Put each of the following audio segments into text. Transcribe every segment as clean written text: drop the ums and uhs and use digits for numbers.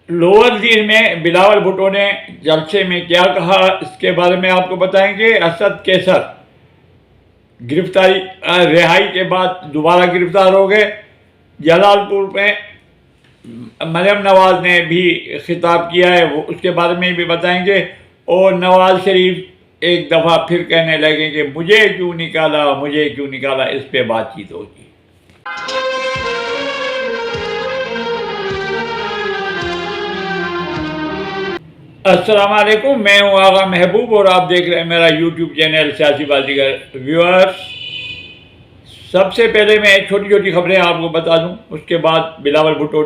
Lower दीन में बिलावल भुट्टो ने जलसे में क्या कहा, इसके बारे में आपको बताएंगे। असद कैसर गिरफ्तारी रिहाई के बाद दोबारा गिरफ्तार हो गए। जलालपुर में मरियम नवाज ने भी खिताब किया है, वो उसके बारे में भी बताएंगे। और नवाज शरीफ एक दफ़ा फिर कहने लगे कि मुझे क्यों निकाला, मुझे क्यों निकाला, इस पे बातचीत होगी। अस्सलाम वालेकुम, मैं हूँ आगा महबूब और आप देख रहे हैं मेरा यूट्यूब चैनल सियासी बाजीगर। व्यूअर्स, सबसे पहले मैं छोटी छोटी खबरें आपको बता दूं, उसके बाद बिलावल भुट्टो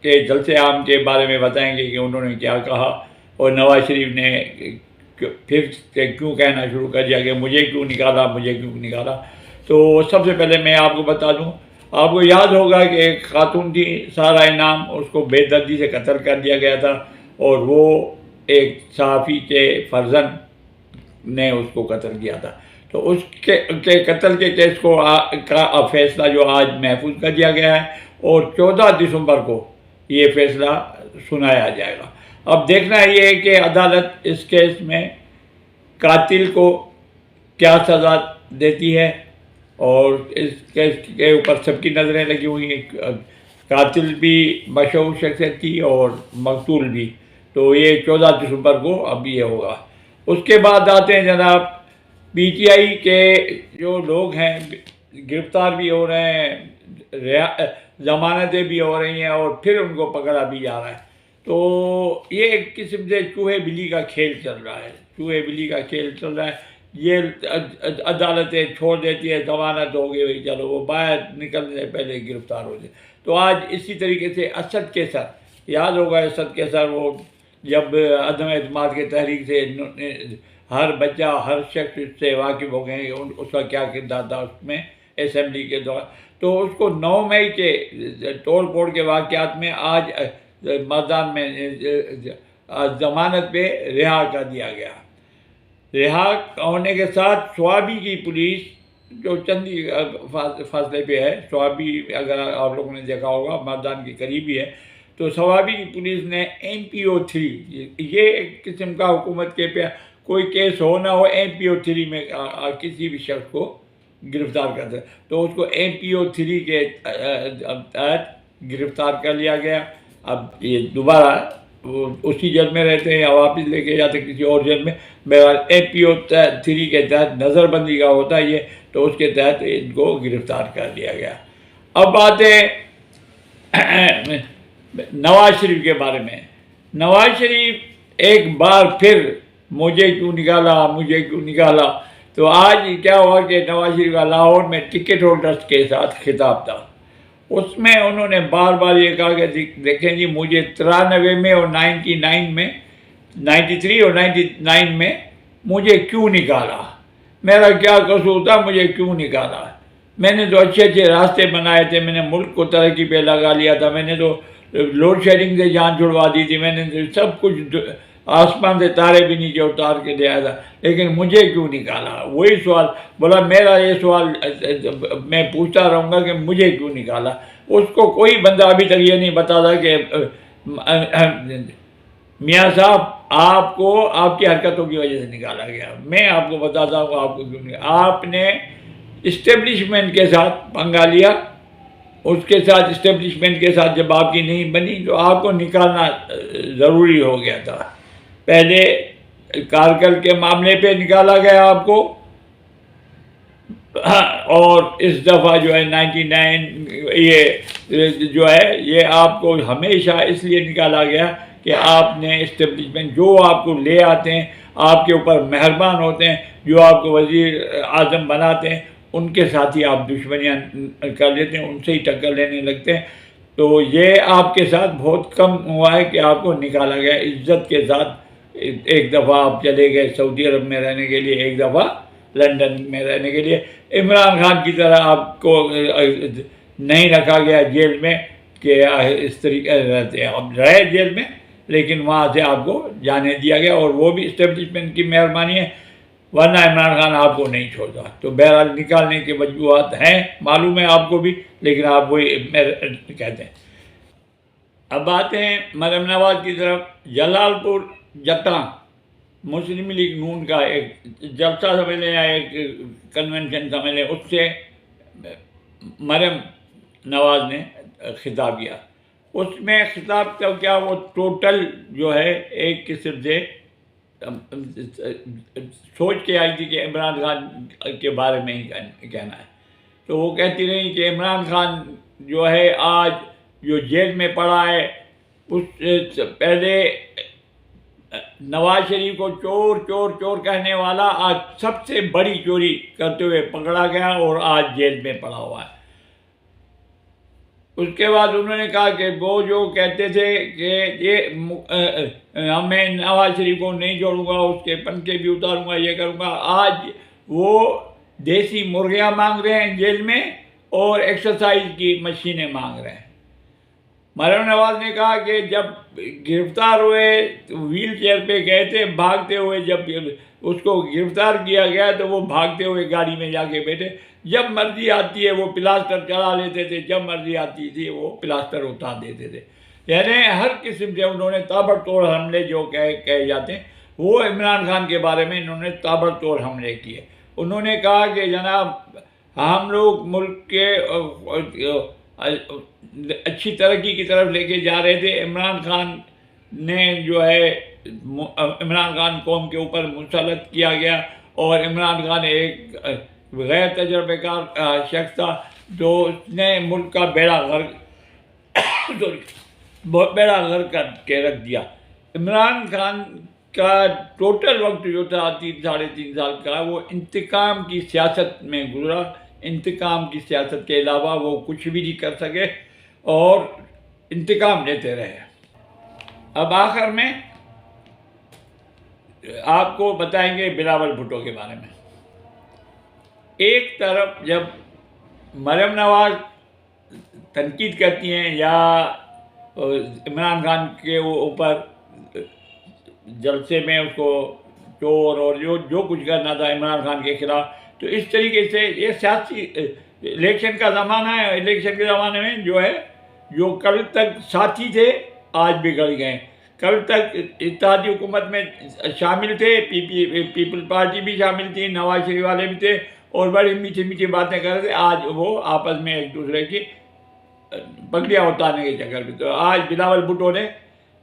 के जलसे आम के बारे में बताएंगे कि उन्होंने क्या कहा और नवाज शरीफ ने फिर से क्यों कहना शुरू कर दिया कि मुझे क्यों निकाला, मुझे क्यों निकाला। तो सबसे पहले मैं आपको बता दूं, आपको याद होगा कि एक खातून थी सारा इनाम, उसको बेदर्दी से कत्ल कर दिया गया था और वो एक सहाफ़ी के फर्जन ने उसको कत्ल किया था। तो उसके कत्ल के केस को का फैसला जो आज महफूज कर दिया गया है और 14 दिसंबर को ये फैसला सुनाया जाएगा। अब देखना ये है कि अदालत इस केस में कातिल को क्या सज़ा देती है और इस केस के ऊपर सबकी नज़रें लगी हुई हैं। कातिल भी मशहूर शख्सियत थी और मकतूल भी। तो ये 14 दिसंबर को अब ये होगा। उसके बाद आते हैं जनाब, पीटीआई के जो लोग हैं गिरफ्तार भी हो रहे हैं, ज़मानतें भी हो रही हैं और फिर उनको पकड़ा भी जा रहा है। तो ये एक किस्म से चूहे बिल्ली का खेल चल रहा है, चूहे बिल्ली का खेल चल रहा है। ये अदालतें छोड़ देती है, ज़मानत हो गई भाई, चलो वो बाहर निकलने से पहले गिरफ्तार हो जाए। तो आज इसी तरीके से असद कैसर, याद होगा असद कैसर, वो जब अदम एतमाद के तहरीक से हर बच्चा हर शख्स उससे वाकिफ़ हो गए उसका क्या किरदार था उसमें असेंबली के दौरान। तो उसको 9 मई के तोड़ फोड़ के वाक़यात में आज मैदान में ज़मानत पे रिहा कर दिया गया। रिहा होने के साथ स्वाबी की पुलिस जो चंदी फासले पे है, स्वाबी अगर आप लोगों ने देखा होगा मैदान के करीब ही है, तो स्वाबी की पुलिस ने MPO3, ये एक किस्म का हुकूमत के पे कोई केस हो ना हो, MPO3 में किसी भी शख्स को गिरफ्तार करते, तो उसको MPO3 के तहत गिरफ्तार कर लिया गया। अब ये दोबारा वो उसी जेल में रहते हैं या वापस लेके जाते किसी और जेल में, बहरहाल MPO3 के तहत नज़रबंदी का होता है ये, तो उसके तहत इनको गिरफ्तार कर लिया गया। अब आते हैं नवाज शरीफ के बारे में। नवाज शरीफ एक बार फिर मुझे क्यों निकाला, मुझे क्यों निकाला। तो आज क्या हुआ कि नवाज शरीफ का लाहौर में टिकट होल्डर्स के साथ खिताब था, उसमें उन्होंने बार बार ये कहा कि देखें जी, मुझे 93 में और 99 में, 93 और 99 में मुझे क्यों निकाला, मेरा क्या कसूर था, मुझे क्यों निकाला। मैंने तो अच्छे अच्छे रास्ते बनाए थे, मैंने मुल्क को तरक्की पे लगा लिया था, मैंने तो लोड शेडिंग से जान छुड़वा दी थी, मैंने तो सब कुछ आसमान से तारे भी नीचे उतार के ले आया था, लेकिन मुझे क्यों निकाला। वही सवाल बोला, मेरा ये सवाल मैं पूछता रहूँगा कि मुझे क्यों निकाला। उसको कोई बंदा अभी तक ये नहीं बताता कि मियाँ साहब आपको आपकी हरकतों की वजह से निकाला गया। मैं आपको बताता हूँ आपको क्यों निकाला। आपने इस्टेब्लिशमेंट के साथ पंगा लिया, उसके साथ इस्टेब्लिशमेंट के साथ जब आपकी नहीं बनी तो आपको निकालना ज़रूरी हो गया था। पहले कारगिल के मामले पे निकाला गया आपको, और इस दफ़ा जो है 99 ये जो है ये आपको हमेशा इसलिए निकाला गया कि आपने इस्टेब्लिशमेंट जो आपको ले आते हैं, आपके ऊपर मेहरबान होते हैं, जो आपको वज़ीर आज़म बनाते हैं, उनके साथ ही आप दुश्मनियाँ कर लेते हैं, उनसे ही टक्कर लेने लगते हैं। तो ये आपके साथ बहुत कम हुआ है कि आपको निकाला गया इज्जत के साथ। एक दफ़ा आप चले गए सऊदी अरब में रहने के लिए, एक दफ़ा लंदन में रहने के लिए। इमरान खान की तरह आपको नहीं रखा गया जेल में कि इस तरीके रहते हैं, अब रहे जेल में, लेकिन वहाँ से आपको जाने दिया गया और वो भी इस्टेब्लिशमेंट की मेहरबानी है, वरना इमरान खान आपको नहीं छोड़ता। तो बहरहाल निकालने की वजूहत हैं, मालूम है आपको भी, लेकिन आप वही कहते हैं। अब आते हैं मरियम नवाज की तरफ। जलालपुर जटा मुस्लिम लीग नून का एक जलसा समझ लें या एक कन्वेंशन समझ लें, उससे मरियम नवाज ने खिताब किया। उसमें खिताब तो क्या, वो टोटल जो है एक किस्म से सोच के आई थी कि इमरान खान के बारे में ही कहना है। तो वो कहती रही कि इमरान खान जो है आज जो जेल में पड़ा है, उस पहले नवाज शरीफ को चोर चोर चोर कहने वाला आज सबसे बड़ी चोरी करते हुए पकड़ा गया और आज जेल में पड़ा हुआ है। उसके बाद उन्होंने कहा कि वो जो कहते थे कि ये मैं नवाज शरीफ को नहीं छोड़ूंगा, उसके पंखे भी उतारूंगा, ये करूंगा, आज वो देसी मुर्गियां मांग रहे हैं जेल में और एक्सरसाइज की मशीनें मांग रहे हैं। मरियम नवाज ने कहा कि जब गिरफ्तार हुए तो व्हील चेयर पे गए थे भागते हुए, जब उसको गिरफ्तार किया गया तो वो भागते हुए गाड़ी में जाके बैठे, जब मर्जी आती है वो प्लास्टर चढ़ा लेते थे, जब मर्जी आती थी वो प्लास्टर उतार देते थे। यानी हर किस्म से उन्होंने ताबड़तोड़ हमले जो कहे जाते हैं, वो इमरान खान के बारे में इन्होंने ताबड़तोड़ हमले किए। उन्होंने कहा कि जनाब हम लोग मुल्क के अच्छी तरक्की की तरफ लेके जा रहे थे, इमरान खान ने जो है इमरान खान कौम के ऊपर मुसल्लत किया गया और इमरान खान एक गैर तजर्बेकार शख्स था जो ने मुल्क का बेड़ा गर्क करके रख दिया। इमरान खान का टोटल वक्त जो था 3-3.5 साल का, वो इंतकाम की सियासत में गुजरा। इंतकाम की सियासत के अलावा वो कुछ भी नहीं कर सके और इंतकाम लेते रहे। अब आखिर में आपको बताएंगे बिलावल भुट्टो के बारे में। एक तरफ जब मरियम नवाज तनकीद करती हैं या इमरान खान के ऊपर जलसे में उसको चोर और जो कुछ करना था इमरान खान के खिलाफ, तो इस तरीके से ये सियासी इलेक्शन का ज़माना है। इलेक्शन के ज़माने में जो है, जो कल तक साथी थे आज बिगड़ गए। कल तक इत्तेहादी हुकूमत में शामिल थे, पीपल पार्टी भी शामिल थी, नवाज शरीफ वाले भी थे और बड़ी मीठी मीठी बातें कर रहे थे। आज वो आपस में एक दूसरे की पगड़ियाँ उतारने के चक्कर में। तो आज बिलावल भुट्टो ने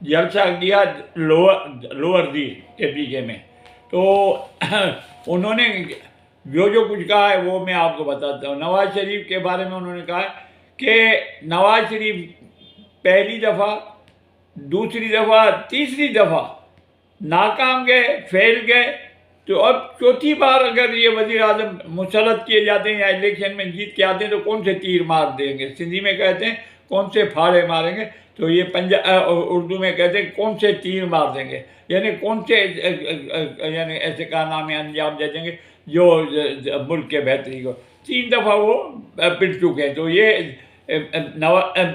जलसा किया लोअर दी APK में। तो उन्होंने जो कुछ कहा है वो मैं आपको बताता हूँ। नवाज शरीफ के बारे में उन्होंने कहा कि नवाज शरीफ पहली दफ़ा, दूसरी दफ़ा, तीसरी दफ़ा नाकाम गए, फेल गए, तो अब चौथी बार अगर ये वज़ीर आज़म मुसल्लत किए जाते हैं या इलेक्शन में जीत के आते हैं तो कौन से तीर मार देंगे, सिंधी में कहते हैं कौन से फाड़े मारेंगे, तो ये उर्दू में कहते हैं कौन से तीर मार देंगे, यानी कौन से यानी ऐसे कारनामे अंजाम दे देंगे जो मुल्क के बेहतरी को। 3 दफ़ा वो पिट चुके हैं। तो ये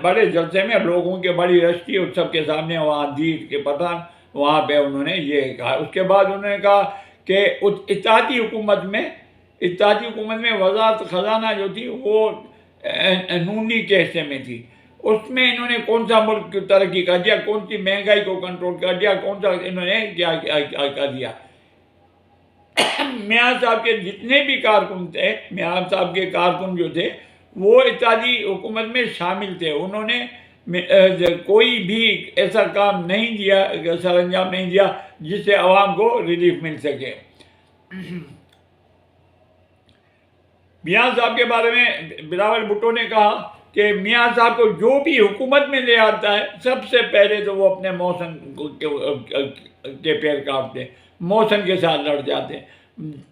बड़े जलसे में लोगों की बड़ी रश थी उस सब के सामने, वहाँ दीद के पठान वहाँ पे उन्होंने ये कहा। उसके बाद उन्होंने कहा कि इत्तेहादी हुकूमत में वज़ारत ख़जाना जो थी वो नूनी के हिस्से में थी, उसमें इन्होंने कौन सा मुल्क की तरक्की कर दिया, कौन सी महंगाई को कंट्रोल कर दिया, कौन सा इन्होंने क्या कर दिया। मियाँ साहब के जितने भी कारकुन थे, मियाँ साहब के कारकुन जो थे वो इत्तेहादी हुकूमत में शामिल थे। उन्होंने कोई भी ऐसा काम नहीं दिया, सरअंजाम नहीं दिया जिससे आवाम को रिलीफ मिल सके। मियाँ साहब के बारे में बिलावल भुट्टो ने कहा कि मियाँ साहब को जो भी हुकूमत में ले आता है सबसे पहले तो वो अपने मौसन के पैर काटते, मौसन के साथ लड़ जाते हैं,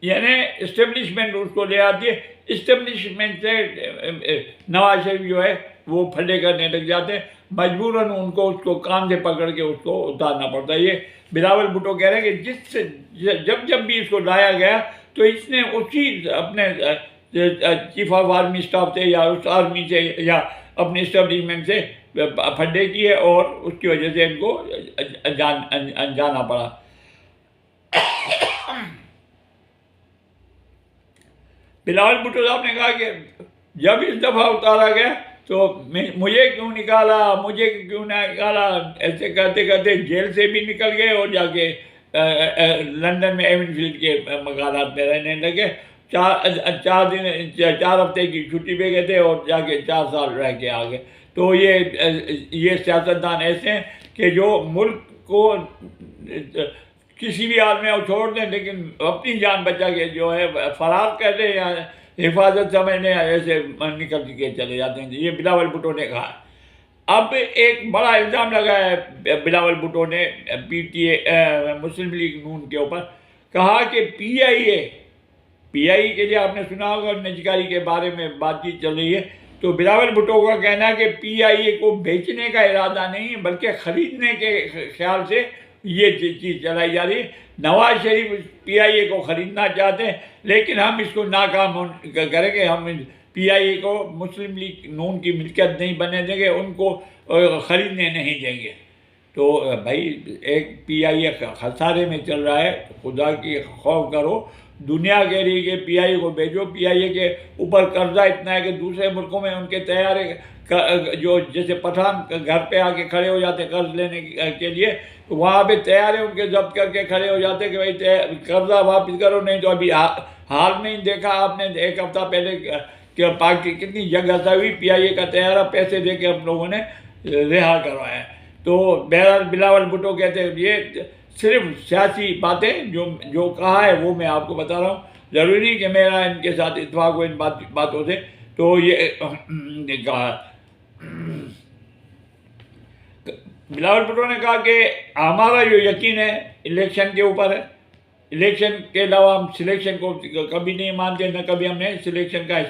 यानी इस्टेब्लिशमेंट उसको ले आती है। इस्टेब्लिशमेंट से नवाज शरीफ जो है वो फंडे करने लग जाते हैं, मजबूरन उनको उसको कान से पकड़ के उसको उतारना पड़ता है। ये बिलावल भुट्टो कह रहे हैं कि जिससे जब भी इसको लाया गया तो इसने उसी अपने चीफ ऑफ आर्मी स्टाफ से या उस आर्मी से या अपने इस्टेब्लिशमेंट से फंडे किए और उसकी वजह से इनको जाना पड़ा। बिलावल भुट्टो साहब ने कहा कि जब इस दफ़ा उतारा गया तो मुझे क्यों निकाला, मुझे क्यों निकाला, ऐसे करते करते जेल से भी निकल गए और जाके लंदन में एवनफील्ड के मकानात में रहने लगे। 4 हफ्ते की छुट्टी पे गए थे और जाके 4 साल रह के आ गए। तो ये सियासतदान ऐसे हैं कि जो मुल्क को किसी भी हाल में वो छोड़ दें, लेकिन अपनी जान बचा के जो है फरार कर दे या हिफाजत समझने ऐसे निकल के चले जाते हैं। ये बिलावल भुट्टो ने कहा। अब एक बड़ा इल्ज़ाम लगाया है बिलावल भुट्टो ने PTI मुस्लिम लीग नून के ऊपर। कहा कि PIA के लिए आपने सुना होगा निजकारी के बारे में बातचीत चल रही है। तो बिलावल भुट्टो का कहना है कि PIA को बेचने का इरादा नहीं है बल्कि ख़रीदने के ख्याल से ये चीज़ चलाई जा रही है। नवाज शरीफ PIA को ख़रीदना चाहते हैं, लेकिन हम इसको नाकाम करेंगे। हम PIA को मुस्लिम लीग नून की मिल्कियत नहीं बनने देंगे, उनको ख़रीदने नहीं देंगे। तो भाई एक PIA खसारे में चल रहा है, खुदा की खौफ करो। दुनिया कह रही है कि PIA को भेजो। PIA के ऊपर कर्जा इतना है कि दूसरे मुल्कों में उनके तैयार जो जैसे पठान घर पे आके खड़े हो जाते कर्ज लेने के लिए, तो वहाँ पे तैयार है उनके जब्त करके खड़े हो जाते कि भाई कर्जा वापस करो, नहीं तो अभी हाल में ही देखा आपने 1 हफ्ता पहले कि पार्टी कितनी जंग हंसा हुई, PIA का तैयारा पैसे दे के हम लोगों ने रिहा करवाया। तो बहरहाल बिलावल भुट्टो कहते हैं ये सिर्फ सियासी बातें जो कहा है वो मैं आपको बता रहा हूँ। ज़रूरी नहीं कि मेरा इनके साथ इत्फाक हो इन बातों से। तो ये कहा बिलावल भुट्टो ने कहा कि हमारा जो यकीन है इलेक्शन के ऊपर है, इलेक्शन के अलावा हम सिलेक्शन को कभी नहीं मानते, न कभी हमने सिलेक्शन का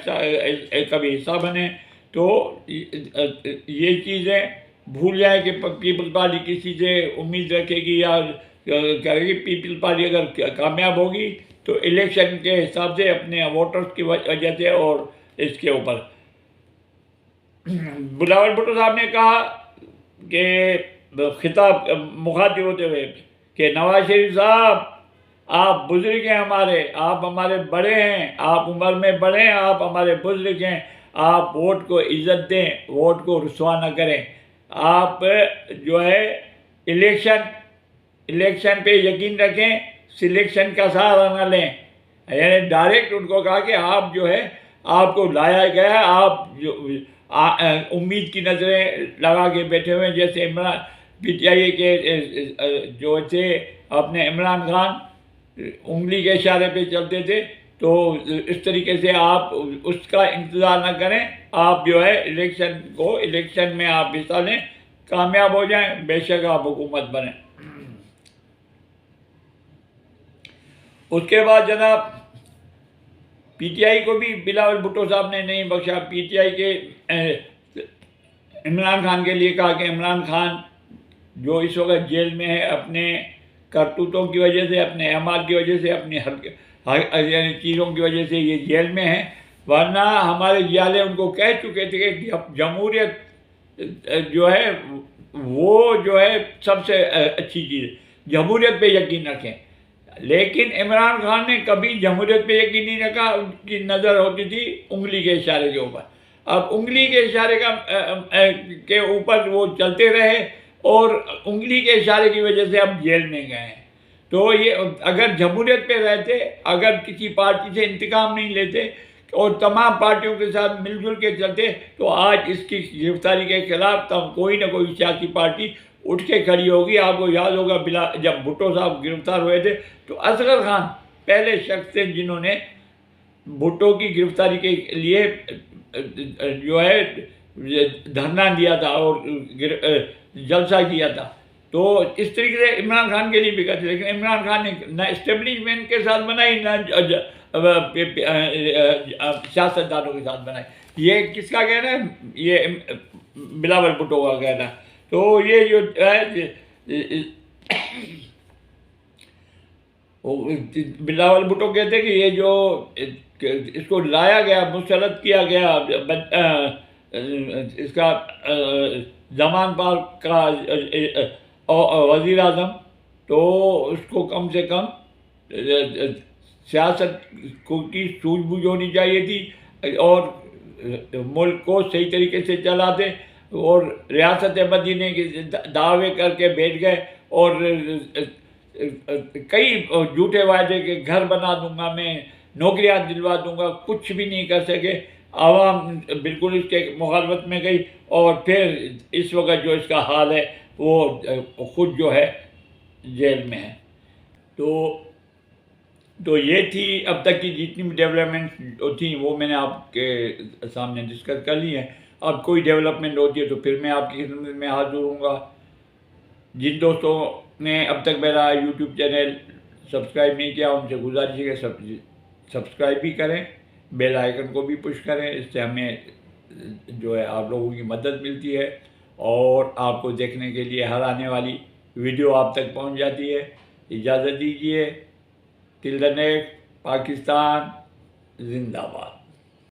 कभी हिस्सा बने। तो ये चीज़ें भूल जाए कि पीपल्स पार्टी किसी से उम्मीद रखेगी या करेगी। पीपल्स पार्टी अगर कामयाब होगी तो इलेक्शन के हिसाब से अपने वोटर्स की वजह से और इसके ऊपर। बिलावल भुट्टो साहब ने कहा कि खिताब मुखातिब होते हुए कि नवाज शरीफ साहब आप बुजुर्ग हैं हमारे, आप हमारे बड़े हैं, आप उम्र में बड़े हैं, आप हमारे बुजुर्ग हैं। आप वोट को इज़्ज़त दें, वोट को रुसवा न करें। आप जो है इलेक्शन पे यकीन रखें, सिलेक्शन का सहारा न लें। यानी डायरेक्ट उनको कहा कि आप जो है आपको लाया गया, आप जो उम्मीद की नज़रें लगा के बैठे हुए हैं। जैसे इमरान PTI के जो थे अपने इमरान खान उंगली के इशारे पे चलते थे, तो इस तरीके से आप उसका इंतज़ार न करें। आप जो है इलेक्शन में आप हिस्सा लें, कामयाब हो जाएं, बेशक आप हुकूमत बने। उसके बाद जनाब PTI को भी बिलावल भुट्टो साहब ने नहीं बख्शा। PTI के इमरान खान के लिए कहा कि इमरान खान जो इस वक्त जेल में है अपने करतूतों की वजह से, अपने अमाल की वजह से, अपनी चीज़ों की वजह से ये जेल में है। वरना हमारे जियाले उनको कह चुके थे कि जमहूरियत जो है वो जो है सबसे अच्छी चीज़, जमहूरियत पे यकीन रखें। लेकिन इमरान खान ने कभी जमहूरियत पे यकीन नहीं रखा, उनकी नज़र होती थी उंगली के इशारे के ऊपर। अब उंगली के इशारे के ऊपर वो चलते रहे और उंगली के इशारे की वजह से अब जेल में गए हैं। तो ये अगर जमहूरियत पे रहते, अगर किसी पार्टी से इंतकाम नहीं लेते और तमाम पार्टियों के साथ मिलजुल के चलते, तो आज इसकी गिरफ्तारी के खिलाफ तब कोई ना कोई सियासी पार्टी उठ के खड़ी होगी। आपको याद होगा जब भुट्टो साहब गिरफ्तार हुए थे तो असगर खान पहले शख्स थे जिन्होंने भुट्टो की गिरफ्तारी के लिए जो है धरना दिया था और जलसा किया था। तो इस तरीके से इमरान खान के लिए भी कहते, लेकिन इमरान खान ने न इस्टेब्लिशमेंट के साथ बनाई, न सियासतदानों के साथ बनाई। ये किसका कहना है? ये बिलावल भुट्टो का कहना है। तो ये जो है बिलावल भुट्टो कहते हैं कि ये जो इसको लाया गया, मुसल्लत किया गया इसका ज़मान पार्क का वज़ीर आज़म, तो उसको कम से कम सियासत की सूझबूझ होनी चाहिए थी और मुल्क को सही तरीके से चला दें। और रियासत मदीने के दावे करके बैठ गए और कई झूठे वायदे के घर बना दूंगा मैं, नौकरियां दिलवा दूंगा, कुछ भी नहीं कर सके। आवाम बिल्कुल इसके मुखालफत में गई और फिर इस वक्त जो इसका हाल है वो खुद जो है जेल में है। तो ये थी अब तक की जितनी भी डेवलपमेंट थी वो मैंने आपके सामने डिस्कस कर ली है। अब कोई डेवलपमेंट होती है तो फिर मैं आपकी खिदमत में हाजिर होऊंगा। जिन दोस्तों ने अब तक मेरा यूट्यूब चैनल सब्सक्राइब नहीं किया उनसे गुजारिश है कि सब्सक्राइब भी करें, बेल आइकन को भी पुश करें। इससे हमें जो है आप लोगों की मदद मिलती है और आपको देखने के लिए हर आने वाली वीडियो आप तक पहुंच जाती है। इजाज़त दीजिए। टिल द नेक्स्ट, पाकिस्तान जिंदाबाद।